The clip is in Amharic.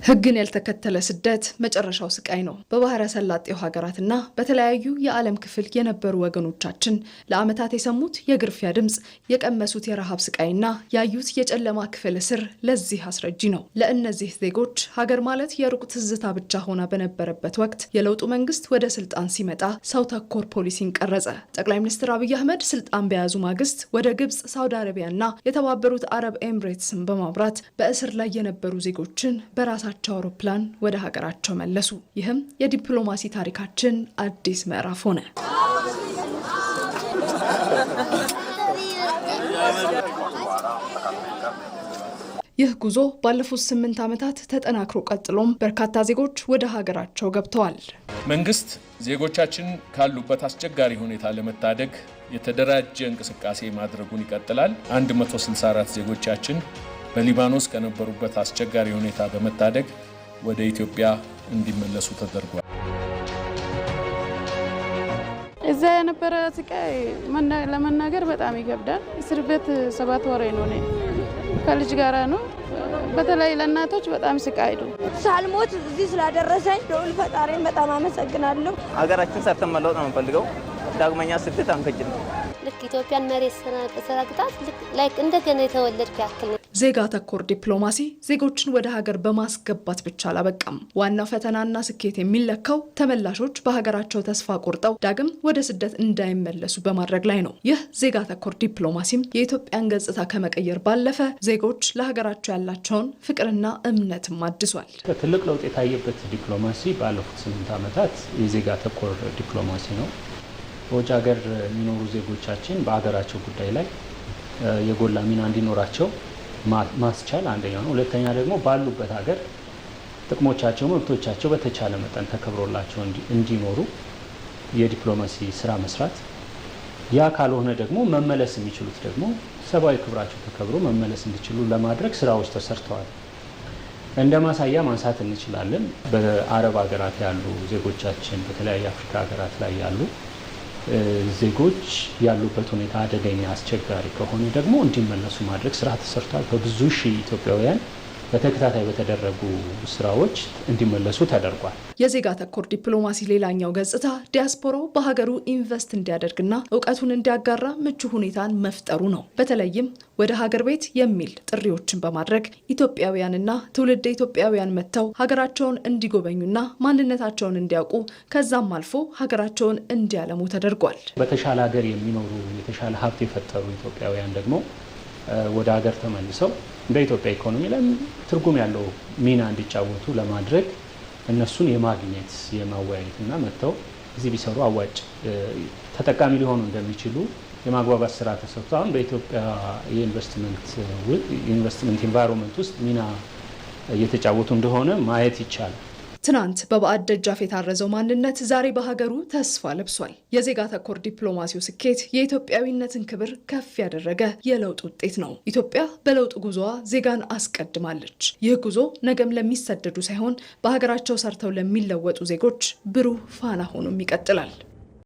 ህግን ያልተከተለ ስደት መጨረሻው ስቃይ ነው። በባህረ ሰላጤው ሀገራትና በተለያዩ የዓለም ክፍል የነበሩ ወገኖቻችን ለዓመታት የሰሙት የግርፊያ ድምጽ፣ የቀመሱት የረሃብ ስቃይና ያዩት የጨለማ ክፍል እስር ለዚህ አስረጂ ነው። ለእነዚህ ዜጎች ሀገር ማለት የሩቅ ትዝታ ብቻ ሆና በነበረበት ወቅት የለውጡ መንግስት ወደ ስልጣን ሲመጣ ሰው ተኮር ፖሊሲን ቀረጸ። ጠቅላይ ሚኒስትር አብይ አህመድ ስልጣን በያዙ ማግስት ወደ ግብጽ፣ ሳውዲ አረቢያና የተባበሩት አረብ ኤምሬትስን በማብራት በእስር ላይ የነበሩ ዜጎችን በራሳቸው አውሮፕላን ወደ ሀገራቸው መለሱ። ይህም የዲፕሎማሲ ታሪካችን አዲስ ምዕራፍ ሆነ። ይህ ጉዞ ባለፉት 8 ዓመታት ተጠናክሮ ቀጥሎም በርካታ ዜጎች ወደ ሀገራቸው ገብተዋል። መንግስት ዜጎቻችን ካሉበት አስቸጋሪ ሁኔታ ለመታደግ የተደራጀ እንቅስቃሴ ማድረጉን ይቀጥላል። 164 ዜጎቻችን በሊባኖስ ከነበሩበት አስቸጋሪ ሁኔታ በመታደግ ወደ ኢትዮጵያ እንዲመለሱ ተደርጓል። እዛ የነበረ ስቃይ ለመናገር በጣም ይከብዳል። እስር ቤት 7 ወር ነው ከልጅ ጋራ ነው። በተለይ ለእናቶች በጣም ስቃይ ነው። ሳልሞት እዚህ ስላደረሰኝ ደውል ፈጣሪን በጣም አመሰግናለሁ። ሀገራችን ሰርተን መለወጥ ነው የምንፈልገው። ዳግመኛ ስደት አንከጅም። ልክ ኢትዮጵያን መሬት ሰራቅታት ላይክ እንደገና የተወለድኩ ያክል ነው። ዜጋ ተኮር ዲፕሎማሲ ዜጎችን ወደ ሀገር በማስገባት ብቻ አላበቃም። ዋናው ፈተናና ስኬት የሚለካው ተመላሾች በሀገራቸው ተስፋ ቆርጠው ዳግም ወደ ስደት እንዳይመለሱ በማድረግ ላይ ነው። ይህ ዜጋ ተኮር ዲፕሎማሲም የኢትዮጵያን ገጽታ ከመቀየር ባለፈ ዜጎች ለሀገራቸው ያላቸውን ፍቅርና እምነትም አድሷል። ትልቅ ለውጥ የታየበት ዲፕሎማሲ ባለፉት 8 ዓመታት የዜጋ ተኮር ዲፕሎማሲ ነው። በውጭ ሀገር የሚኖሩ ዜጎቻችን በሀገራቸው ጉዳይ ላይ የጎላ ሚና እንዲኖራቸው ማስቻል አንደኛው ነው። ሁለተኛ ደግሞ ባሉበት ሀገር ጥቅሞቻቸው፣ መብቶቻቸው በተቻለ መጠን ተከብሮላቸው እንዲኖሩ የዲፕሎማሲ ስራ መስራት፣ ያ ካልሆነ ደግሞ መመለስ የሚችሉት ደግሞ ሰብአዊ ክብራቸው ተከብሮ መመለስ እንዲችሉ ለማድረግ ስራዎች ተሰርተዋል። እንደ ማሳያ ማንሳት እንችላለን። በአረብ ሀገራት ያሉ ዜጎቻችን፣ በተለያዩ አፍሪካ ሀገራት ላይ ያሉ ዜጎች ያሉበት ሁኔታ አደገኛ፣ አስቸጋሪ ከሆነ ደግሞ እንዲመለሱ ማድረግ ስራ ተሰርቷል። በብዙ ሺህ ኢትዮጵያውያን በተከታታይ በተደረጉ ስራዎች እንዲመለሱ ተደርጓል። የዜጋ ተኮር ዲፕሎማሲ ሌላኛው ገጽታ ዲያስፖራው በሀገሩ ኢንቨስት እንዲያደርግና እውቀቱን እንዲያጋራ ምቹ ሁኔታን መፍጠሩ ነው። በተለይም ወደ ሀገር ቤት የሚል ጥሪዎችን በማድረግ ኢትዮጵያውያንና ትውልደ ኢትዮጵያውያን መጥተው ሀገራቸውን እንዲጎበኙና ማንነታቸውን እንዲያውቁ ከዛም አልፎ ሀገራቸውን እንዲያለሙ ተደርጓል። በተሻለ ሀገር የሚኖሩ የተሻለ ሀብት የፈጠሩ ኢትዮጵያውያን ደግሞ ወደ ሀገር ተመልሰው በኢትዮጵያ ኢኮኖሚ ላይ ትርጉም ያለው ሚና እንዲጫወቱ ለማድረግ እነሱን የማግኘት የማወያየትና መጥተው እዚህ ቢሰሩ አዋጭ ተጠቃሚ ሊሆኑ እንደሚችሉ የማግባባት ስራ ተሰርቶ አሁን በኢትዮጵያ የኢንቨስትመንት ኢንቫይሮንመንት ውስጥ ሚና እየተጫወቱ እንደሆነ ማየት ይቻላል። ትናንት በባዕድ ደጃፍ የታረዘው ማንነት ዛሬ በሀገሩ ተስፋ ለብሷል። የዜጋ ተኮር ዲፕሎማሲው ስኬት የኢትዮጵያዊነትን ክብር ከፍ ያደረገ የለውጥ ውጤት ነው። ኢትዮጵያ በለውጥ ጉዞዋ ዜጋን አስቀድማለች። ይህ ጉዞ ነገም ለሚሰደዱ ሳይሆን በሀገራቸው ሰርተው ለሚለወጡ ዜጎች ብሩህ ፋና ሆኖም ይቀጥላል።